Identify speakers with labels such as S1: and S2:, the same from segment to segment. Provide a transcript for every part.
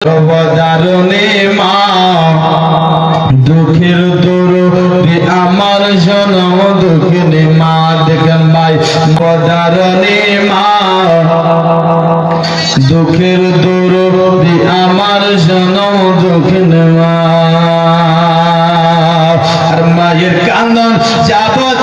S1: সর্বদারুণী মা দুঃখের দরদে আমার জনম দুঃখিনী মা দেখেন ভাই সর্বদারুণী মা দুঃখের দরদে আমার জনম দুঃখিনী মা আর মায়ের কান্দন যাবত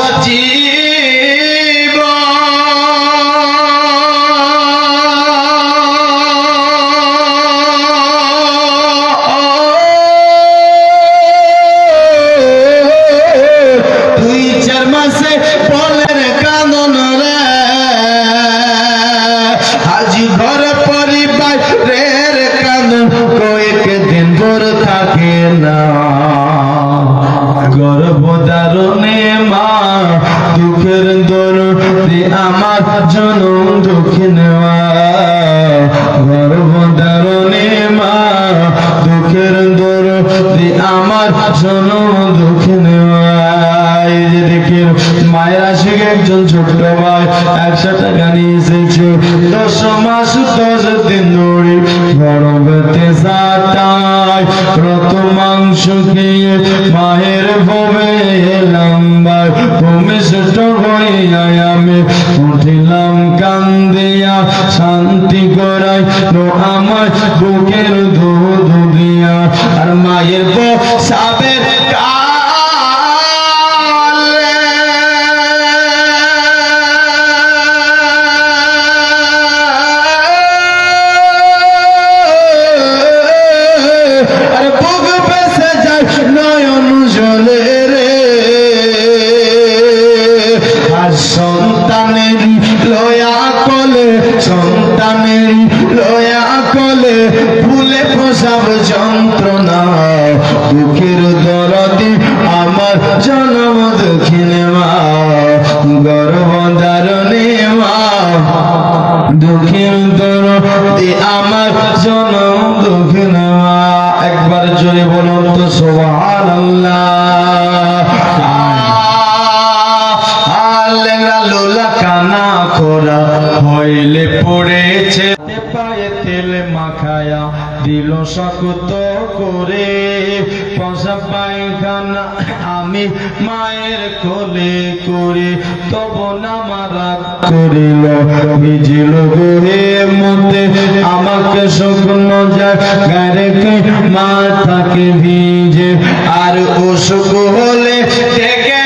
S1: গর্ভধারণে মা দুঃখের দরদে আমার জনম দুঃখিনী মা গর্ভধারণে মা দুঃখের দরদে আমার জনম দুঃখিনী মা। এই যে দেখেন মায়ের আশিক একজন ছোট্ট ভাই 100 টাকা নিয়ে এসেছে 10 মাস 10 দিন ধরে গর্ভেতে সাতায় রত মাংস খেয়ে মায়ের ভবে লম্বায় ভূমিষ্ঠ হইয়া আমি উঠিলাম কান্দিয়া শান্তি করাই আমার বুকের দুধ দিয়া আর মায়ের বসাবের যন্ত্রণা দুঃখের দরদে আমার জনম দুঃখিনী মা গর্ভধারণে মা দুঃখের দরদে আমার জনম দুঃখিনী মা। একবার জোরে বলুন তো সুবহানাল্লাহ। লোলা কানা খোরা হইলে পড়েছে পায়ে তেল মাখায়া দিল শক্ত করে পয়সা পায়খানা আমি মায়ের কোলে করে তব না মারা করিল ভিজিল গোহে মতে আমাকে শুকনো জায়গায় রেখে মাথাকে ভিজে আর অসুখ হলে থেকে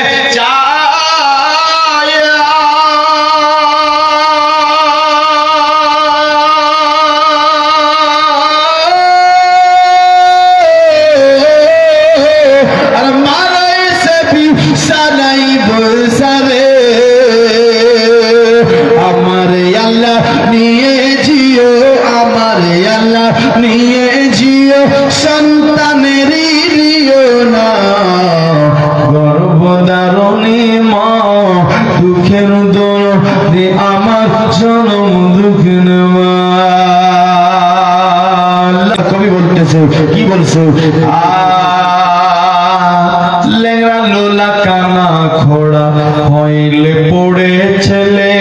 S1: গর্ভধারণী মা দুঃখের দরদে আমার জনম দুঃখিনী মা। কবি বলতেছে কি বলছো লেংরা লোলা কানা খোড়া হইলে পড়ে ছেলে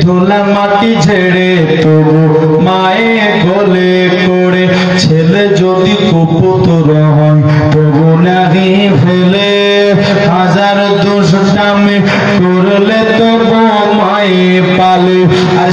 S1: ধুলা মাটি ঝেড়ে তবু মায়ে কোলে করে ছেলে যদি কুপুত্র হয় তবু নাহি ফেলে হাজার দুষ্টামি করলে তবু মায়ে পালে আর